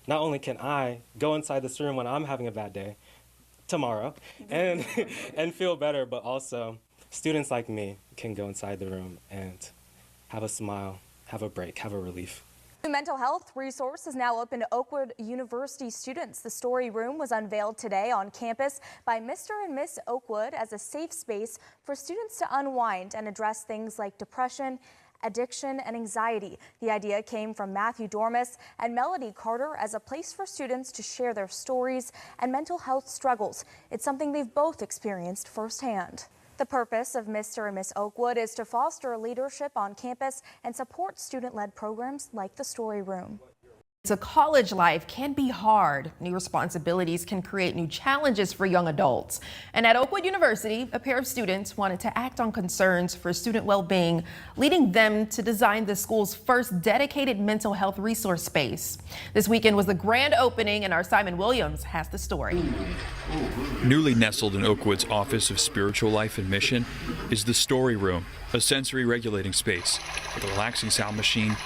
not only can I go inside this room when I'm having a bad day tomorrow and, and feel better, but also students like me can go inside the room and have a smile, have a break, have a relief. The mental health resource is now open to Oakwood University students. The Story Room was unveiled today on campus by Mr. and Miss Oakwood as a safe space for students to unwind and address things like depression, addiction, and anxiety. The idea came from Matthew Dormus and Melody Carter as a place for students to share their stories and mental health struggles. It's something they've both experienced firsthand. The purpose of Mr. and Miss Oakwood is to foster leadership on campus and support student-led programs like the Story Room. So college life can be hard. New responsibilities can create new challenges for young adults. And at Oakwood University, a pair of students wanted to act on concerns for student well-being, leading them to design the school's first dedicated mental health resource space. This weekend was the grand opening, and our Simon Williams has the story. Newly nestled in Oakwood's Office of Spiritual Life and Mission is the Story Room, a sensory regulating space with a relaxing sound machine,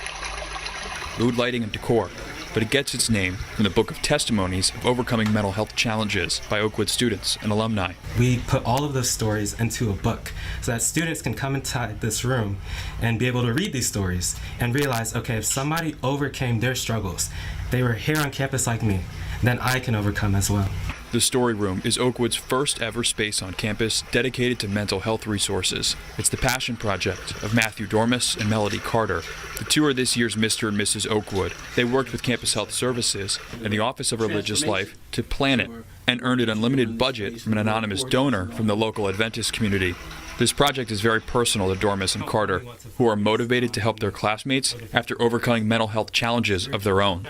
mood lighting, and decor. But it gets its name from the book of testimonies of overcoming mental health challenges by Oakwood students and alumni. We put all of those stories into a book so that students can come inside this room and be able to read these stories and realize, okay, if somebody overcame their struggles, they were here on campus like me, then I can overcome as well. The Story Room is Oakwood's first ever space on campus dedicated to mental health resources. It's the passion project of Matthew Dormus and Melody Carter. The two are this year's Mr. and Mrs. Oakwood. They worked with Campus Health Services and the Office of Religious Life to plan it and earned an unlimited budget from an anonymous donor from the local Adventist community. This project is very personal to Dormus and Carter, who are motivated to help their classmates after overcoming mental health challenges of their own.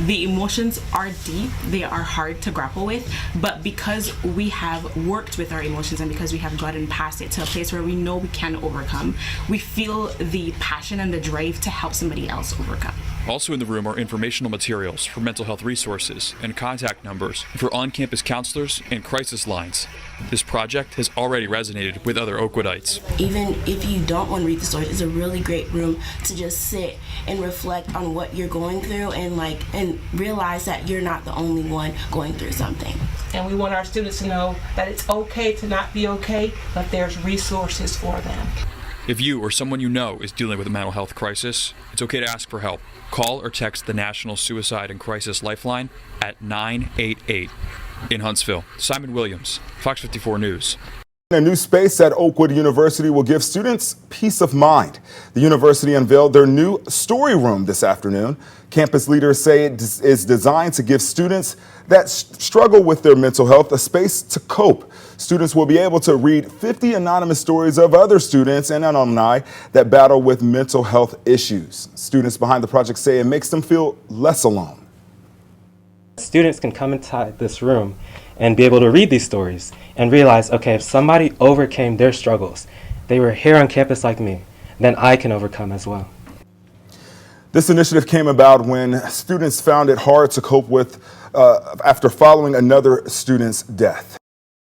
The emotions are deep, they are hard to grapple with, but because we have worked with our emotions and because we have gotten past it to a place where we know we can overcome, we feel the passion and the drive to help somebody else overcome. Also in the room are informational materials for mental health resources and contact numbers for on-campus counselors and crisis lines. This project has already resonated with other Oakwoodites. Even if you don't want to read the story, it's a really great room to just sit and reflect on what you're going through and realize that you're not the only one going through something. And we want our students to know that it's okay to not be okay, but there's resources for them. If you or someone you know is dealing with a mental health crisis, it's okay to ask for help. Call or text the National Suicide and Crisis Lifeline at 988. In Huntsville, Simon Williams, Fox 54 News. A new space at Oakwood University will give students peace of mind. The university unveiled their new Story Room this afternoon. Campus leaders say it is designed to give students that struggle with their mental health a space to cope. Students will be able to read 50 anonymous stories of other students and alumni that battle with mental health issues. Students behind the project say it makes them feel less alone. Students can come inside this room and be able to read these stories and realize, okay, if somebody overcame their struggles, they were here on campus like me, then I can overcome as well. This initiative came about when students found it hard to cope with after following another student's death.